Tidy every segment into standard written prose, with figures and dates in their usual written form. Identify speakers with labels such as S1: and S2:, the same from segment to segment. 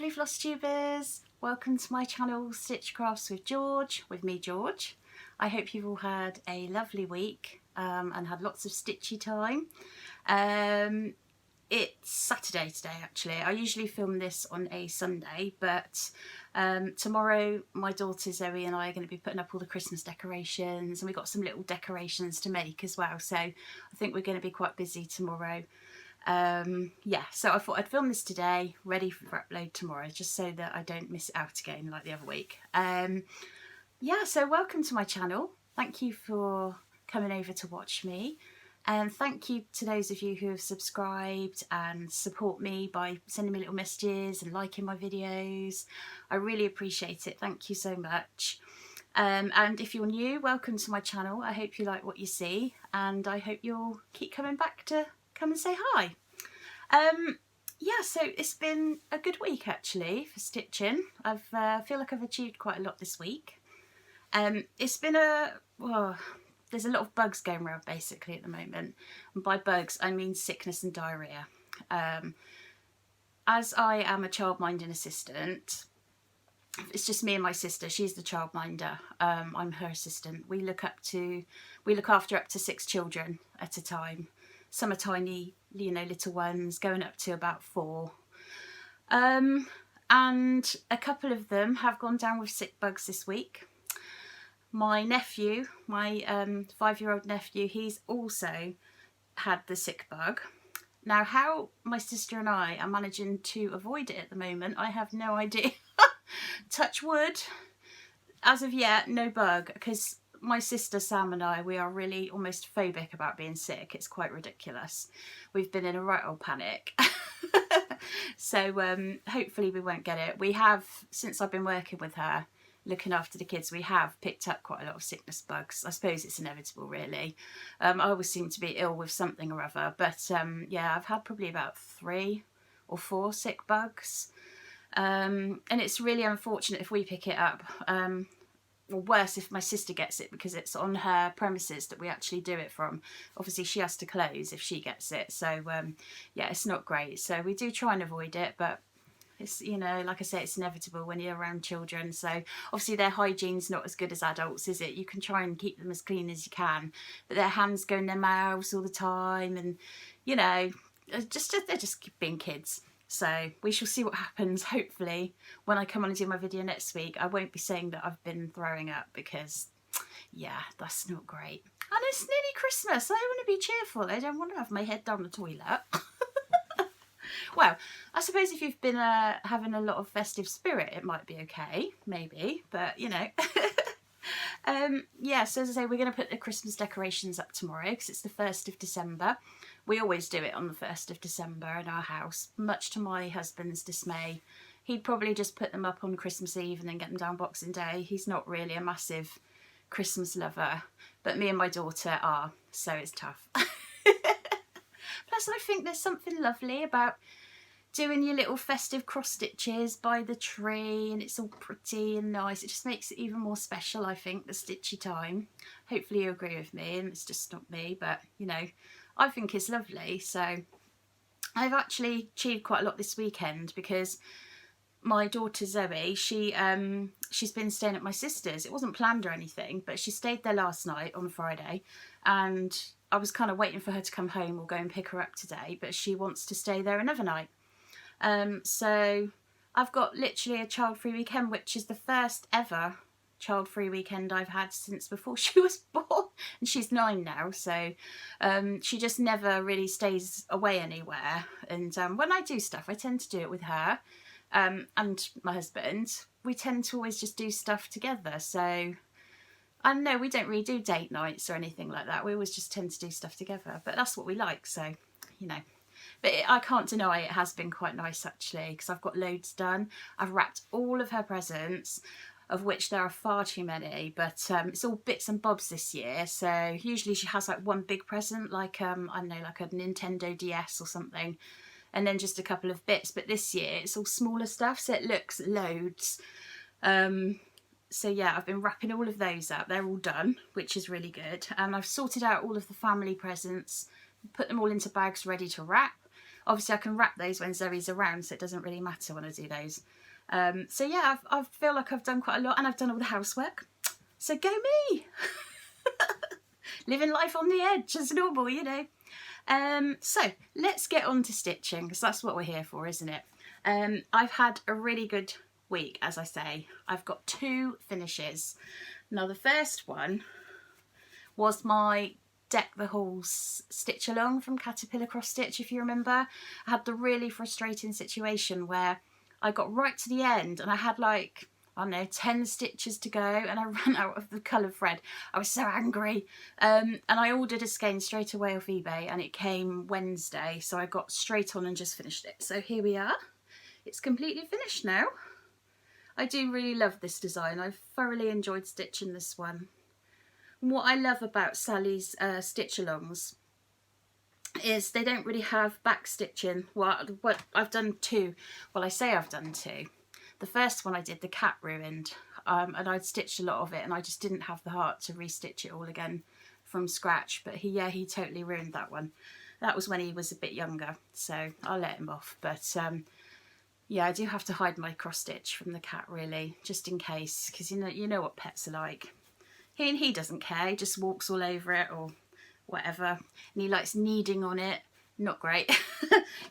S1: Hey Flosstubers! Welcome to my channel Stitch Crafts with George, with me George. I hope you've all had a lovely week and had lots of stitchy time. It's Saturday today actually. I usually film this on a Sunday, but tomorrow my daughter Zoe and I are going to be putting up all the Christmas decorations, and we've got some little decorations to make as well, so I think we're going to be quite busy tomorrow. Yeah, so I thought I'd film this today, ready for upload tomorrow, just so that I don't miss it out again like the other week. Yeah, so welcome to my channel. Thank you for coming over to watch me, and thank you to those of you who have subscribed and support me by sending me little messages and liking my videos. I really appreciate it. Thank you so much. And if you're new, welcome to my channel. I hope you like what you see, and I hope you'll keep coming back to come and say hi. Yeah, so it's been a good week actually for stitching. I feel like I've achieved quite a lot this week. It's been there's a lot of bugs going around basically at the moment, and by bugs I mean sickness and diarrhea. As I am a childminding assistant, it's just me and my sister. She's the childminder. I'm her assistant. We look after up to 6 children at a time. Some are tiny, you know, little ones, going up to about 4. And a couple of them have gone down with sick bugs this week. My nephew, my 5-year-old nephew, he's also had the sick bug. Now, how my sister and I are managing to avoid it at the moment, I have no idea. Touch wood. As of yet, no bug, because my sister Sam and I, we are really almost phobic about being sick. It's quite ridiculous. We've been in a right old panic. So hopefully we won't get it. We have, since I've been working with her, looking after the kids, we have picked up quite a lot of sickness bugs. I suppose it's inevitable really. I always seem to be ill with something or other, but yeah, I've had probably about 3 or 4 sick bugs. And it's really unfortunate if we pick it up. Or worse if my sister gets it, because it's on her premises that we actually do it from. Obviously she has to close if she gets it, so yeah, it's not great. So we do try and avoid it, but it's, you know, like I say, it's inevitable when you're around children. So obviously their hygiene's not as good as adults, is it? You can try and keep them as clean as you can, but their hands go in their mouths all the time, and you know, they're just being kids. So we shall see what happens. Hopefully when I come on and do my video next week, I won't be saying that I've been throwing up, because yeah, that's not great. And it's nearly Christmas. I want to be cheerful. I don't want to have my head down the toilet. Well, I suppose if you've been having a lot of festive spirit, it might be okay, maybe, but you know. Yeah, so as I say, we're going to put the Christmas decorations up tomorrow because it's the 1st of December. We always do it on the 1st of December in our house, much to my husband's dismay. He'd probably just put them up on Christmas Eve and then get them down Boxing Day. He's not really a massive Christmas lover, but me and my daughter are, so it's tough. Plus I think there's something lovely about doing your little festive cross stitches by the tree, and it's all pretty and nice. It just makes it even more special, I think, the stitchy time. Hopefully you agree with me, and it's just not me, but you know, I think it's lovely. So I've actually achieved quite a lot this weekend, because my daughter Zoe, she's been staying at my sister's. It wasn't planned or anything, but she stayed there last night on Friday, and I was kind of waiting for her to come home or go and pick her up today, but she wants to stay there another night. So I've got literally a child-free weekend, which is the first ever child-free weekend I've had since before she was born, and she's 9 now, so she just never really stays away anywhere. And when I do stuff, I tend to do it with her and my husband. We tend to always just do stuff together, so I know we don't really do date nights or anything like that. We always just tend to do stuff together, but that's what we like, so you know. But I can't deny it has been quite nice actually, because I've got loads done. I've wrapped all of her presents, of which there are far too many, but it's all bits and bobs this year. So usually she has like one big present, like I don't know, like a Nintendo DS or something, and then just a couple of bits. But this year it's all smaller stuff, so it looks loads. So yeah, I've been wrapping all of those up. They're all done, which is really good. And I've sorted out all of the family presents, put them all into bags ready to wrap. Obviously I can wrap those when Zoe's around, so it doesn't really matter when I do those. So yeah, I feel like I've done quite a lot, and I've done all the housework. So go me! Living life on the edge as normal, you know. So let's get on to stitching, because that's what we're here for, isn't it? I've had a really good week, as I say. I've got 2 finishes. Now the first one was my Deck the Halls stitch along from Caterpillar Cross Stitch, if you remember. I had the really frustrating situation where I got right to the end and I had like, I don't know, 10 stitches to go, and I ran out of the coloured thread. I was so angry. And I ordered a skein straight away off eBay, and it came Wednesday, so I got straight on and just finished it. So here we are. It's completely finished now. I do really love this design. I've thoroughly enjoyed stitching this one. And what I love about Sally's stitch alongs is they don't really have back stitching. Well, I've done 2. Well, I say I've done 2. The first one I did, the cat ruined, and I'd stitched a lot of it, and I just didn't have the heart to restitch it all again from scratch. But he totally ruined that one. That was when he was a bit younger, so I'll let him off. But yeah, I do have to hide my cross stitch from the cat, really, just in case, because you know what pets are like. He doesn't care. He just walks all over it or whatever, and he likes kneading on it. Not great.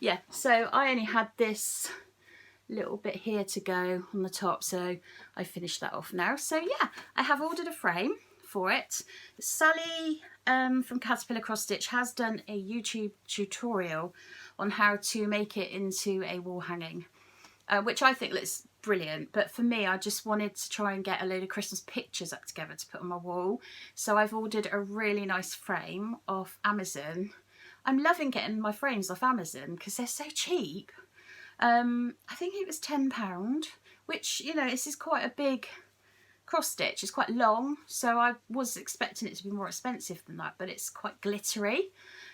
S1: Yeah, so I only had this little bit here to go on the top, so I finished that off now. So yeah, I have ordered a frame for it. Sally from Caterpillar Cross Stitch has done a YouTube tutorial on how to make it into a wall hanging, which I think looks brilliant. But for me, I just wanted to try and get a load of Christmas pictures up together to put on my wall. So I've ordered a really nice frame off Amazon. I'm loving getting my frames off Amazon because they're so cheap. I think it was £10, which, you know, this is quite a big cross stitch. It's quite long, so I was expecting it to be more expensive than that, but it's quite glittery.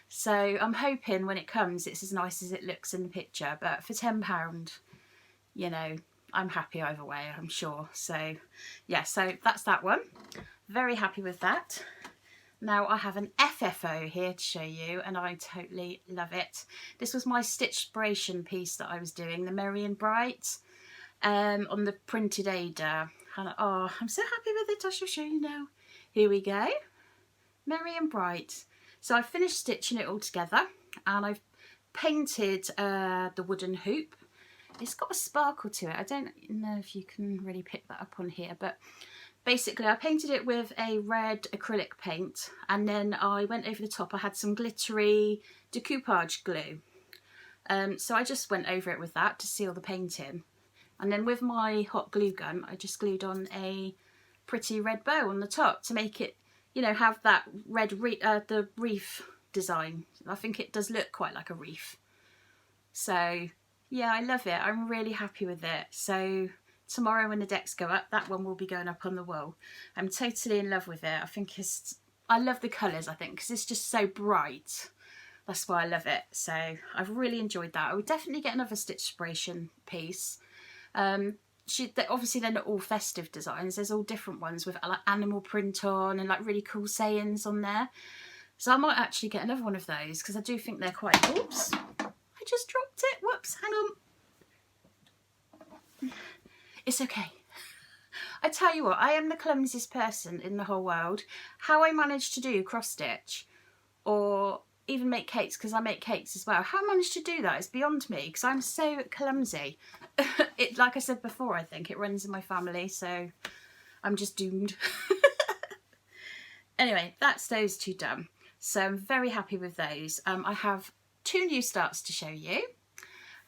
S1: So I'm hoping when it comes it's as nice as it looks in the picture. But for £10, you know, I'm happy either way, I'm sure. So yeah, so that's that one. Very happy with that. Now I have an FFO here to show you, and I totally love it. This was my stitchspiration piece that I was doing, the Merry and Bright, on the printed Ada. And oh, I'm so happy with it, I shall show you now. Here we go, Merry and Bright. So I finished stitching it all together, and I've painted the wooden hoop. It's got a sparkle to it. I don't know if you can really pick that up on here, but basically I painted it with a red acrylic paint, and then I went over the top. I had some glittery decoupage glue. So I just went over it with that to seal the painting. And then with my hot glue gun, I just glued on a pretty red bow on the top to make it, you know, have that red the reef design. I think it does look quite like a reef. So yeah, I love it. I'm really happy with it. So tomorrow when the decks go up, that one will be going up on the wall. I'm totally in love with it. I love the colours, I think, because it's just so bright. That's why I love it. So I've really enjoyed that. I would definitely get another stitchspiration piece. Obviously they're not all festive designs. There's all different ones with like animal print on and like really cool sayings on there. So I might actually get another one of those because I do think they're quite... Oops, I just dropped it. Whoops, hang on. It's okay. I tell you what, I am the clumsiest person in the whole world. How I managed to do cross stitch or even make cakes, because I make cakes as well. How I managed to do that is beyond me, because I'm so clumsy. Like I said before, I think it runs in my family, so I'm just doomed. Anyway, that's those 2 done. So I'm very happy with those. I have 2 new starts to show you.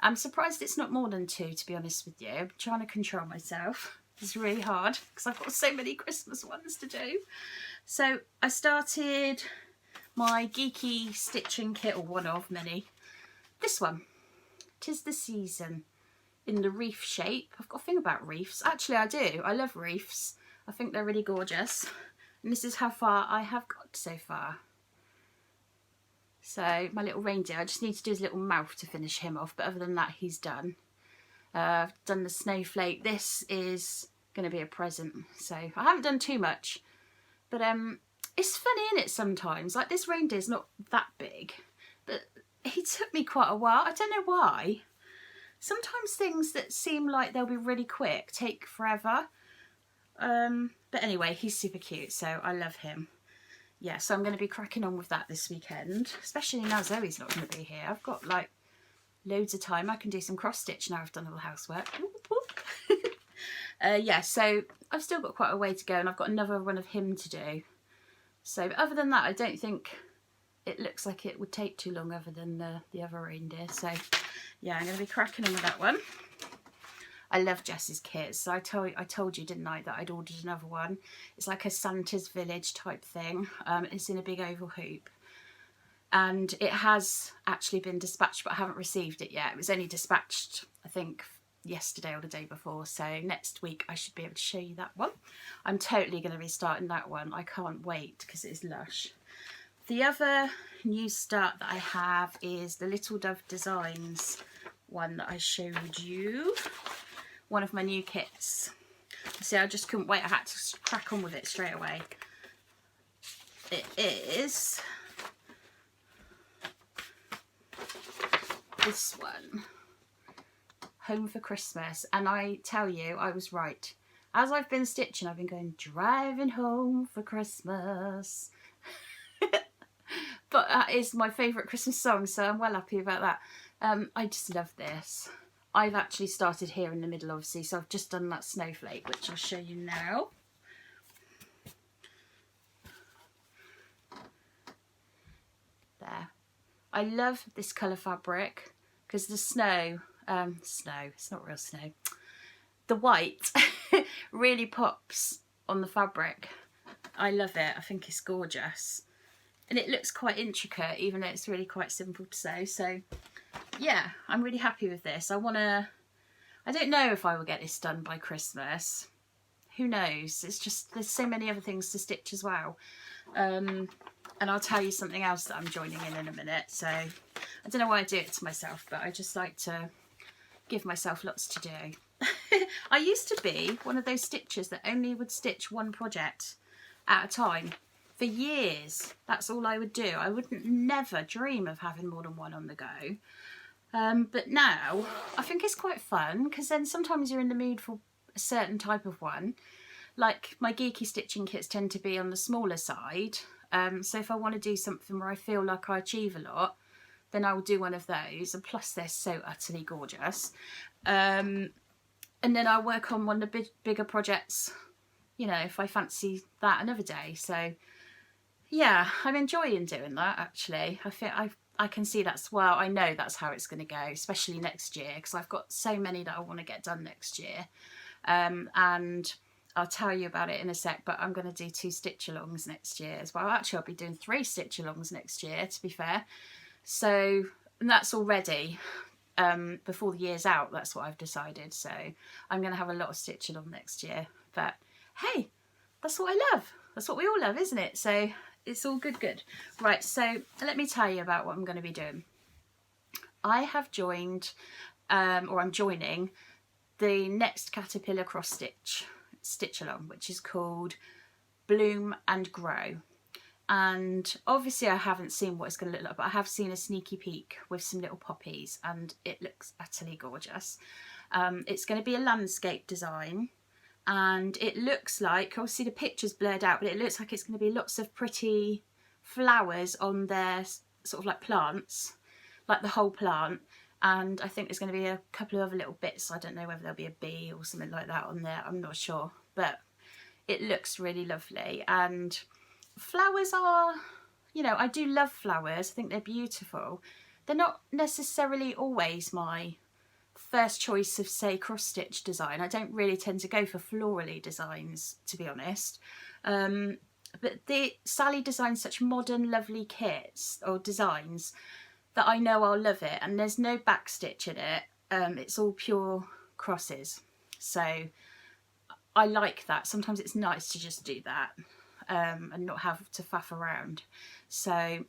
S1: I'm surprised it's not more than 2, to be honest with you. I'm trying to control myself. It's really hard because I've got so many Christmas ones to do. So I started my geeky stitching kit, or one of many. This one, 'Tis the Season, in the reef shape. I've got a thing about reefs. Actually, I do. I love reefs. I think they're really gorgeous. And this is how far I have got so far. So my little reindeer, I just need to do his little mouth to finish him off, but other than that he's done. I've done the snowflake. This is going to be a present, so I haven't done too much, but it's funny, isn't it, sometimes? Like, this reindeer's not that big, but he took me quite a while. I don't know why. sometimes things that seem like they'll be really quick take forever. But anyway, he's super cute, so I love him. Yeah, so I'm going to be cracking on with that this weekend, especially now Zoe's not going to be here. I've got like loads of time. I can do some cross stitch now I've done all the housework. Yeah, so I've still got quite a way to go, and I've got another one of him to do. So other than that, I don't think it looks like it would take too long other than the other reindeer. So yeah, I'm going to be cracking on with that one. I love Jess's kits. So I told you, didn't I, that I'd ordered another one. It's like a Santa's Village type thing. It's in a big oval hoop. And it has actually been dispatched, but I haven't received it yet. It was only dispatched, I think, yesterday or the day before. So next week I should be able to show you that one. I'm totally going to be starting that one. I can't wait because it is lush. The other new start that I have is the Little Dove Designs one that I showed you. One of my new kits. See, I just couldn't wait. I had to crack on with it straight away. It is this one, Home for Christmas. And I tell you, I was right. As I've been stitching, I've been going, driving home for Christmas. But that is my favourite Christmas song, so I'm well happy about that. I just love this. I've actually started here in the middle, obviously, so I've just done that snowflake, which I'll show you now. There. I love this colour fabric because the snow, it's not real snow, the white really pops on the fabric. I love it. I think it's gorgeous. And it looks quite intricate, even though it's really quite simple to sew. So yeah, I'm really happy with this. I don't know if I will get this done by Christmas. Who knows? It's just, there's so many other things to stitch as well. And I'll tell you something else that I'm joining in a minute. So I don't know why I do it to myself, but I just like to give myself lots to do. I used to be one of those stitchers that only would stitch one project at a time. For years, that's all I would do. I would never dream of having more than one on the go. But now, I think it's quite fun, because then sometimes you're in the mood for a certain type of one. Like, my geeky stitching kits tend to be on the smaller side. So if I want to do something where I feel like I achieve a lot, then I will do one of those. And plus, they're so utterly gorgeous. And then I'll work on one of the bigger projects, you know, if I fancy that another day. So yeah, I'm enjoying doing that, actually. I think I can see that's, well, I know that's how it's going to go, especially next year, because I've got so many that I want to get done next year. And I'll tell you about it in a sec, but I'm going to do 2 stitch-alongs next year as well. Actually, I'll be doing 3 stitch-alongs next year, to be fair. So, and that's already before the year's out, that's what I've decided. So I'm going to have a lot of stitch-along next year. But hey, that's what I love. That's what we all love, isn't it? So it's all good. Right, so let me tell you about what I'm going to be doing. I have joined, or I'm joining, the next Caterpillar cross stitch along, which is called Bloom and Grow. And obviously I haven't seen what it's going to look like, but I have seen a sneaky peek with some little poppies, and it looks utterly gorgeous. It's going to be a landscape design. And it looks like, obviously the picture's blurred out, but it looks like it's going to be lots of pretty flowers on their sort of like plants, like the whole plant. And I think there's going to be a couple of other little bits. I don't know whether there'll be a bee or something like that on there. I'm not sure, but it looks really lovely. And flowers are, you know, I do love flowers. I think they're beautiful. They're not necessarily always my first choice of, say, cross stitch design. I don't really tend to go for florally designs, to be honest. But Sally designs such modern, lovely kits or designs that I know I'll love it. And there's no back stitch in it. It's all pure crosses. So I like that. Sometimes it's nice to just do that and not have to faff around. So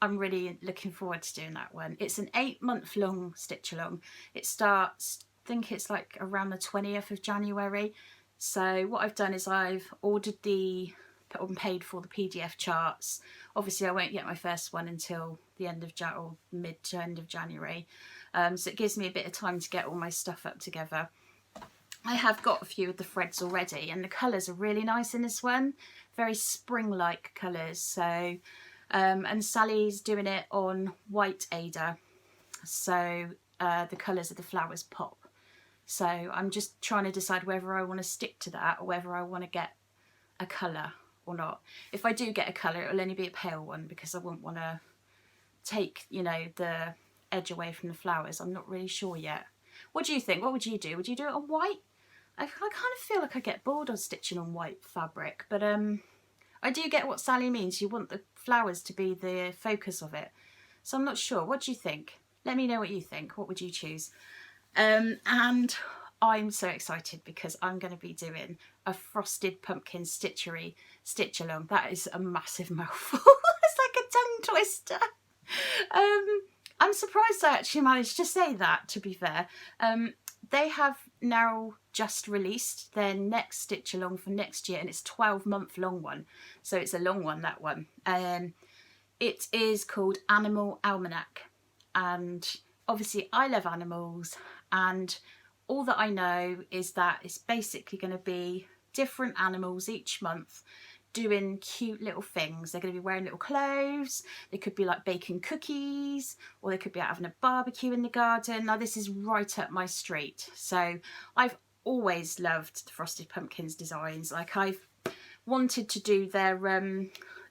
S1: I'm really looking forward to doing that one. It's an 8-month-long stitch along. It starts, I think it's like around the 20th of January. So what I've done is I've ordered the paid for the PDF charts. Obviously I won't get my first one until the end of or mid to end of January, so it gives me a bit of time to get all my stuff up together. I have got a few of the threads already, and the colours are really nice in this one, very spring-like colours. So and Sally's doing it on white Ada, so the colours of the flowers pop. So I'm just trying to decide whether I want to stick to that or whether I want to get a colour or not. If I do get a colour, it'll only be a pale one, because I wouldn't want to take, you know, the edge away from the flowers. I'm not really sure yet. What do you think? What would you do? Would you do it on white? I kind of feel like I get bored of stitching on white fabric, but I do get what Sally means. You want the flowers to be the focus of it. So I'm not sure. What do you think? Let me know what you think. What would you choose? And I'm so excited because I'm going to be doing a frosted pumpkin stitchery stitch along. That is a massive mouthful. It's like a tongue twister. I'm surprised I actually managed to say that, to be fair. They have now just released their next stitch along for next year, and it's a 12-month long one. So it's a long one, that one. It is called Animal Almanac, and obviously I love animals, and all that I know is that it's basically going to be different animals each month doing cute little things. They're going to be wearing little clothes, they could be like baking cookies, or they could be out having a barbecue in the garden. Now this is right up my street. So I've always loved the Frosted Pumpkins designs. Like, I've wanted to do their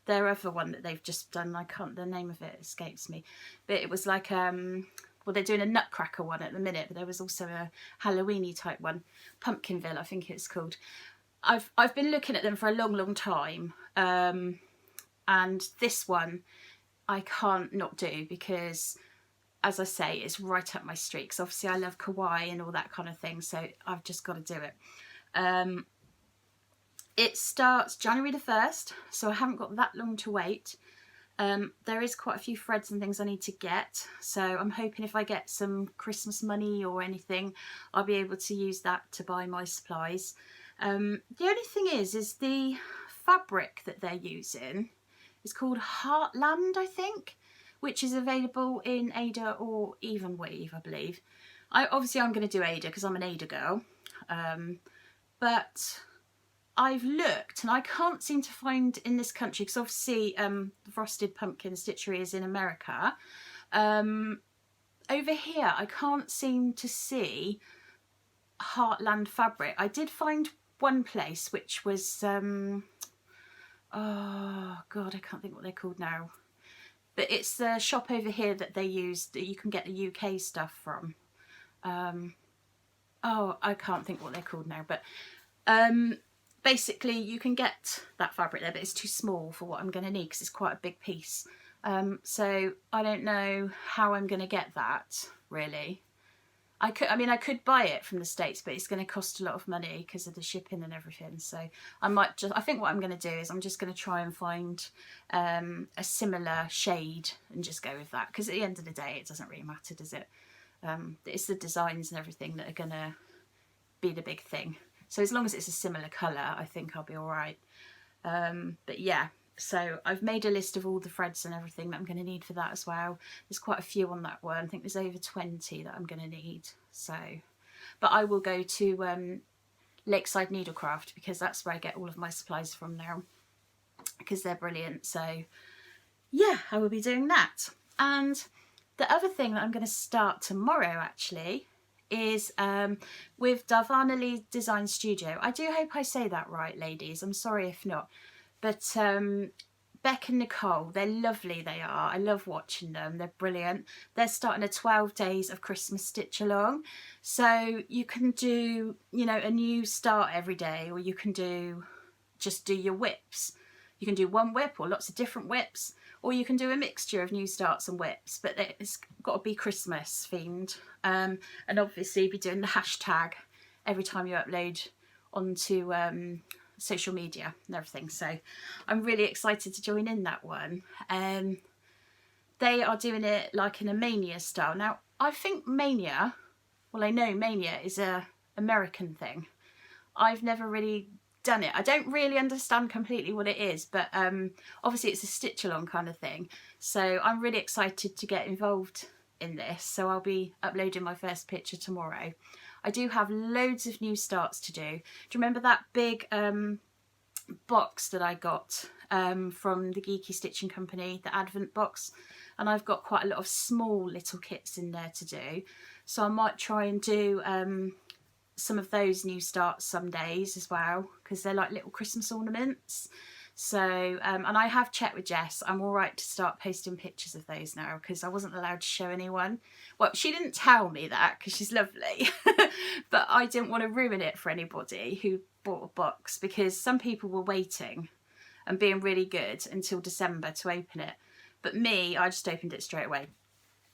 S1: other one that they've just done. The name of it escapes me, but it was like well, they're doing a Nutcracker one at the minute, but there was also a Halloweeny type one, Pumpkinville I think it's called. I've been looking at them for a long time, and this one I can't not do, because as I say, it's right up my street, because obviously I love kawaii and all that kind of thing, so I've just got to do it. It starts January the 1st, so I haven't got that long to wait. There is quite a few threads and things I need to get, so I'm hoping if I get some Christmas money or anything, I'll be able to use that to buy my supplies. The only thing is the fabric that they're using is called Heartland, I think, which is available in Ada or Even Weave, I believe. Obviously I'm going to do Ada because I'm an Ada girl, but I've looked and I can't seem to find in this country, because obviously the Frosted Pumpkin Stitchery is in America. Over here I can't seem to see Heartland fabric. I did find one place which was oh god, I can't think what they're called now, but it's the shop over here that they use, that you can get the UK stuff from. Oh, I can't think what they're called now, but basically you can get that fabric there, but it's too small for what I'm going to need, because it's quite a big piece. So I don't know how I'm going to get that, really. I could buy it from the States, but it's going to cost a lot of money because of the shipping and everything. So I think what I'm going to do is I'm just going to try and find a similar shade and just go with that, because at the end of the day it doesn't really matter, does it? It's the designs and everything that are going to be the big thing. So as long as it's a similar colour, I think I'll be all right. But yeah, so I've made a list of all the threads and everything that I'm going to need for that as well. There's quite a few on that one. I think there's over 20 that I'm going to need. So, but I will go to Lakeside Needlecraft, because that's where I get all of my supplies from now, because they're brilliant. So yeah, I will be doing that. And the other thing that I'm going to start tomorrow actually is with Darvanalee Design Studio. I do hope I say that right, ladies. I'm sorry if not. But Beck and Nicole, they're lovely, they are. I love watching them, they're brilliant. They're starting a 12 days of Christmas stitch along. So you can do, you know, a new start every day, or you can just do your whips. You can do one whip or lots of different whips, or you can do a mixture of new starts and whips, but it's got to be Christmas themed. And obviously be doing the hashtag every time you upload onto social media and everything. So I'm really excited to join in that one. They are doing it like in a Mania style. Now I think Mania, well I know Mania is a American thing. I've never really done it. I don't really understand completely what it is, but obviously it's a stitch along kind of thing. So I'm really excited to get involved in this. So I'll be uploading my first picture tomorrow. I do have loads of new starts to do. Do you remember that big box that I got from the Geeky Stitching Company, the Advent box? And I've got quite a lot of small little kits in there to do. So I might try and do some of those new starts some days as well, because they're like little Christmas ornaments. So and I have checked with Jess, I'm all right to start posting pictures of those now, because I wasn't allowed to show anyone. Well, she didn't tell me that because she's lovely, but I didn't want to ruin it for anybody who bought a box, because some people were waiting and being really good until December to open it. But me, I just opened it straight away,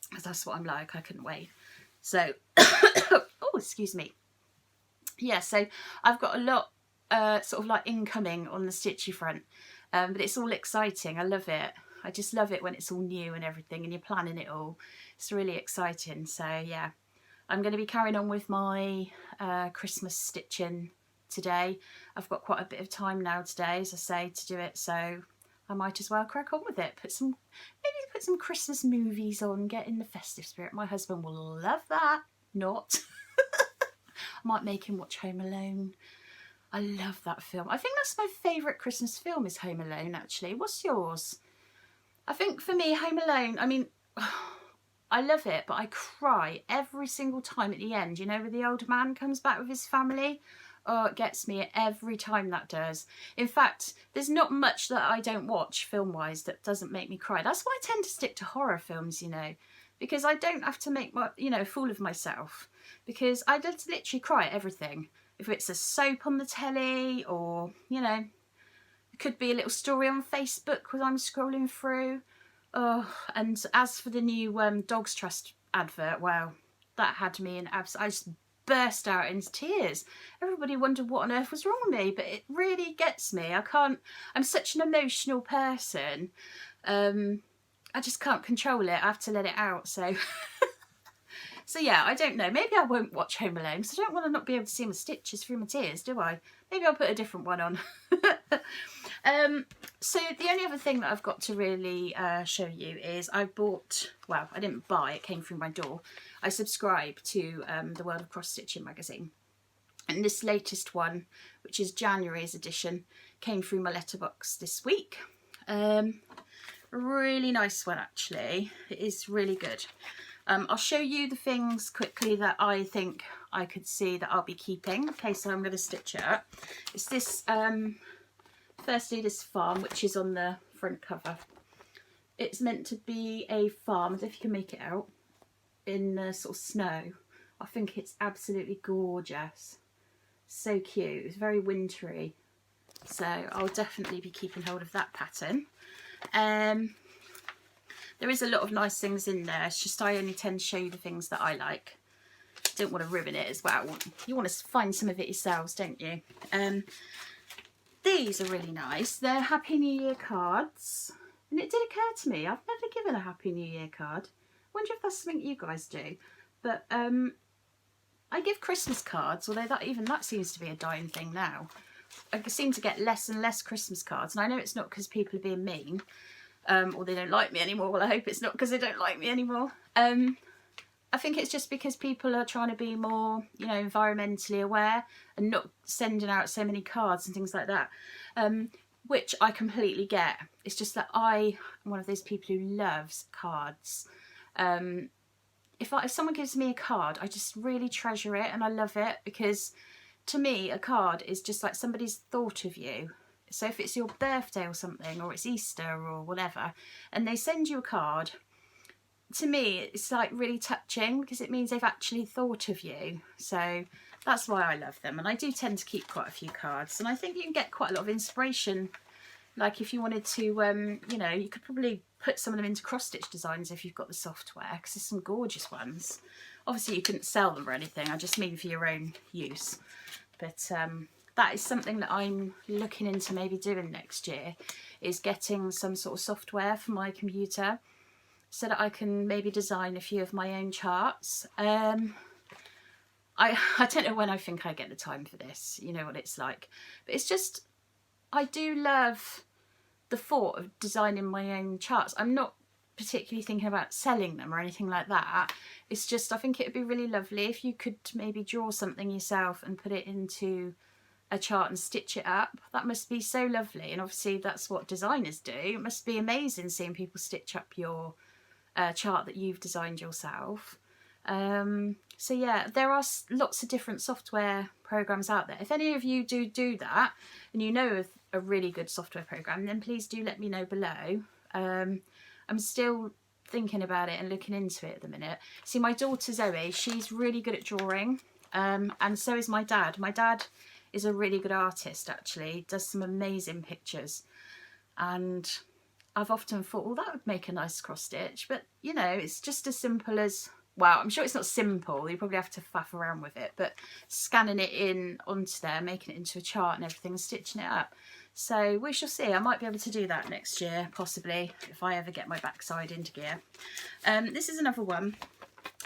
S1: because that's what I'm like, I couldn't wait. So, oh, excuse me. Yeah, so I've got a lot sort of like incoming on the stitchy front, but it's all exciting. I love it. I just love it when it's all new and everything and you're planning it all. It's really exciting. So yeah, I'm going to be carrying on with my Christmas stitching today. I've got quite a bit of time now today, as I say, to do it, so I might as well crack on with it. Maybe put some Christmas movies on, get in the festive spirit. My husband will love that. Not. I might make him watch Home Alone. I love that film. I think that's my favourite Christmas film, is Home Alone, actually. What's yours? I think for me, Home Alone, I mean, I love it, but I cry every single time at the end. You know, where the old man comes back with his family? Oh, it gets me every time, that does. In fact, there's not much that I don't watch film-wise that doesn't make me cry. That's why I tend to stick to horror films, you know, because I don't have to make my, you know, a fool of myself, because I just literally cry at everything. If it's a soap on the telly, or, you know, it could be a little story on Facebook when I'm scrolling through. Oh, and as for the new Dogs Trust advert, wow, that had me in I just burst out into tears. Everybody wondered what on earth was wrong with me, but it really gets me. I'm such an emotional person. I just can't control it. I have to let it out, so... So yeah, I don't know. Maybe I won't watch Home Alone, because I don't want to not be able to see my stitches through my tears, do I? Maybe I'll put a different one on. So the only other thing that I've got to really show you is I bought, well, I didn't buy, it came through my door. I subscribe to the World of Cross Stitching magazine. And this latest one, which is January's edition, came through my letterbox this week. Really nice one, actually. It is really good. I'll show you the things quickly that I think I could see that I'll be keeping. Okay, so I'm going to stitch it up. It's this, firstly, this farm, which is on the front cover. It's meant to be a farm, as if you can make it out, in the sort of snow. I think it's absolutely gorgeous. So cute. It's very wintry. So I'll definitely be keeping hold of that pattern. There is a lot of nice things in there. It's just I only tend to show you the things that I like. Don't want to ruin it as well. You want to find some of it yourselves, don't you? These are really nice. They're Happy New Year cards. And it did occur to me, I've never given a Happy New Year card. I wonder if that's something you guys do. But I give Christmas cards, although that seems to be a dying thing now. I seem to get less and less Christmas cards. And I know it's not because people are being mean. Or they don't like me anymore. Well, I hope it's not because they don't like me anymore. I think it's just because people are trying to be more, you know, environmentally aware and not sending out so many cards and things like that, which I completely get. It's just that I am one of those people who loves cards. If someone gives me a card, I just really treasure it and I love it, because to me a card is just like somebody's thought of you. So if it's your birthday or something, or it's Easter or whatever, and they send you a card, to me it's like really touching, because it means they've actually thought of you. So that's why I love them. And I do tend to keep quite a few cards, and I think you can get quite a lot of inspiration. Like if you wanted to, you know, you could probably put some of them into cross-stitch designs if you've got the software, because there's some gorgeous ones. Obviously you couldn't sell them or anything, I just mean for your own use. But that is something that I'm looking into maybe doing next year, is getting some sort of software for my computer so that I can maybe design a few of my own charts. I don't know when I think I get the time for this, you know what it's like. But it's just, I do love the thought of designing my own charts. I'm not particularly thinking about selling them or anything like that. It's just, I think it would be really lovely if you could maybe draw something yourself and put it into a chart and stitch it up. That must be so lovely, and obviously that's what designers do. It must be amazing seeing people stitch up your chart that you've designed yourself. So yeah, there are lots of different software programs out there. If any of you do that and you know of a really good software program, then please do let me know below. I'm still thinking about it and looking into it at the minute. See, my daughter Zoe, she's really good at drawing, and so is my dad. My dad is a really good artist, actually, does some amazing pictures, and I've often thought, well, that would make a nice cross stitch, but you know, it's just as simple as, well, I'm sure it's not simple, you probably have to faff around with it, but scanning it in onto there, making it into a chart and everything, and stitching it up. So we shall see. I might be able to do that next year, possibly, if I ever get my backside into gear. This is another one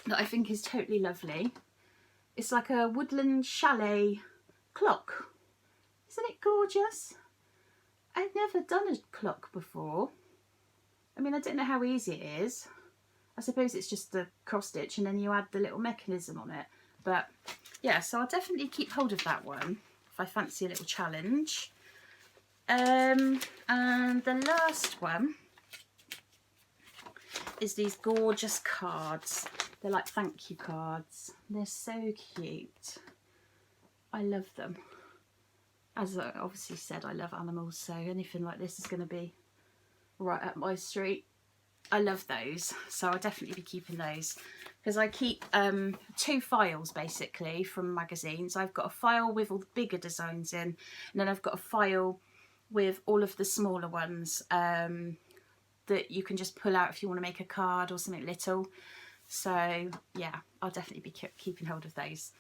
S1: that I think is totally lovely. It's like a woodland chalet clock. Isn't it gorgeous? I've never done a clock before. I mean, I don't know how easy it is. I suppose it's just the cross stitch and then you add the little mechanism on it. But yeah, so I'll definitely keep hold of that one if I fancy a little challenge. And the last one is these gorgeous cards. They're like thank you cards. They're so cute. I love them. As I obviously said, I love animals, so anything like this is going to be right up my street. I love those, so I'll definitely be keeping those, because I keep 2 files basically from magazines. I've got a file with all the bigger designs in, and then I've got a file with all of the smaller ones that you can just pull out if you want to make a card or something little. So yeah, I'll definitely be keeping hold of those.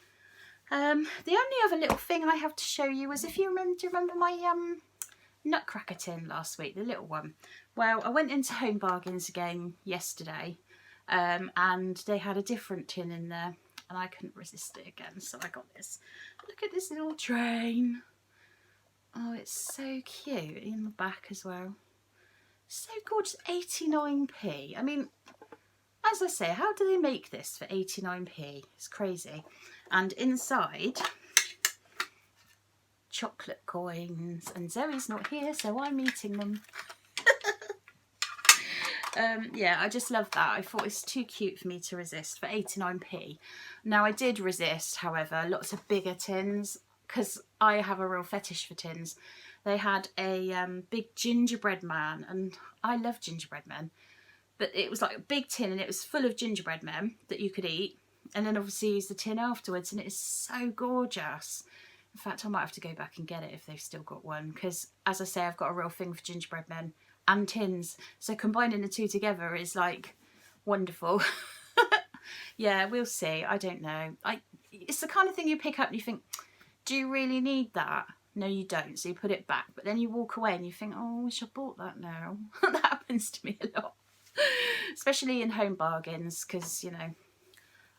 S1: The only other little thing I have to show you is, if you remember, do you remember my Nutcracker tin last week, the little one? Well, I went into Home Bargains again yesterday, and they had a different tin in there, and I couldn't resist it again, so I got this. Look at this little train. Oh, it's so cute, in the back as well. So gorgeous. 89p. I mean, as I say, how do they make this for 89p? It's crazy. And inside, chocolate coins, and Zoe's not here, so I'm eating them. Yeah, I just love that. I thought it's too cute for me to resist for 89p. Now, I did resist, however, lots of bigger tins, because I have a real fetish for tins. They had a big gingerbread man, and I love gingerbread men, but it was like a big tin and it was full of gingerbread men that you could eat, and then obviously use the tin afterwards, and it is so gorgeous. In fact, I might have to go back and get it if they've still got one, because as I say, I've got a real thing for gingerbread men and tins, so combining the two together is like wonderful. Yeah, we'll see. I don't know. It's the kind of thing you pick up and you think, do you really need that? No, you don't, so you put it back, but then you walk away and you think, oh, I wish I bought that now. That happens to me a lot, especially in Home Bargains, because, you know,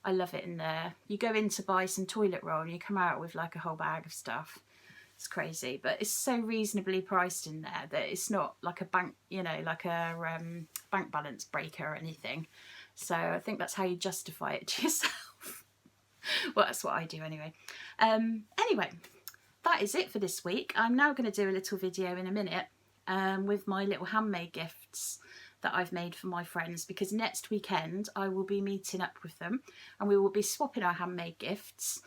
S1: I love it in there. You go in to buy some toilet roll and you come out with like a whole bag of stuff. It's crazy, but it's so reasonably priced in there that it's not like a bank, you know, like a bank balance breaker or anything. So I think that's how you justify it to yourself. Well, that's what I do anyway. Anyway, that is it for this week. I'm now going to do a little video in a minute with my little handmade gifts that I've made for my friends, because next weekend I will be meeting up with them and we will be swapping our handmade gifts.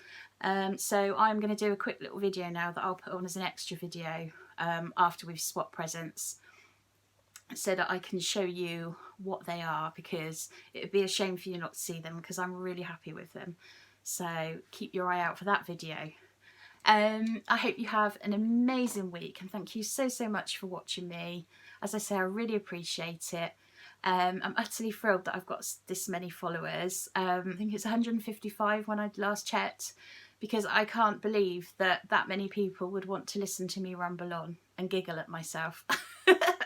S1: So I'm going to do a quick little video now that I'll put on as an extra video after we've swapped presents, so that I can show you what they are, because it would be a shame for you not to see them, because I'm really happy with them. So keep your eye out for that video. I hope you have an amazing week, and thank you so much for watching me. As I say, I really appreciate it. I'm utterly thrilled that I've got this many followers. I think it's 155 when I last checked, because I can't believe that many people would want to listen to me ramble on and giggle at myself.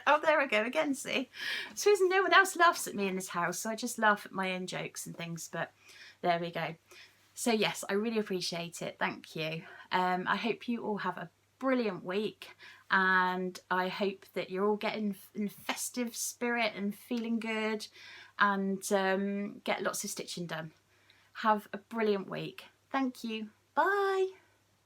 S1: Oh, there I go again, see? I suppose no one else laughs at me in this house, so I just laugh at my own jokes and things, but there we go. So yes, I really appreciate it. Thank you. I hope you all have a brilliant week, and I hope that you're all getting in festive spirit and feeling good, and get lots of stitching done. Have a brilliant week. Thank you. Bye.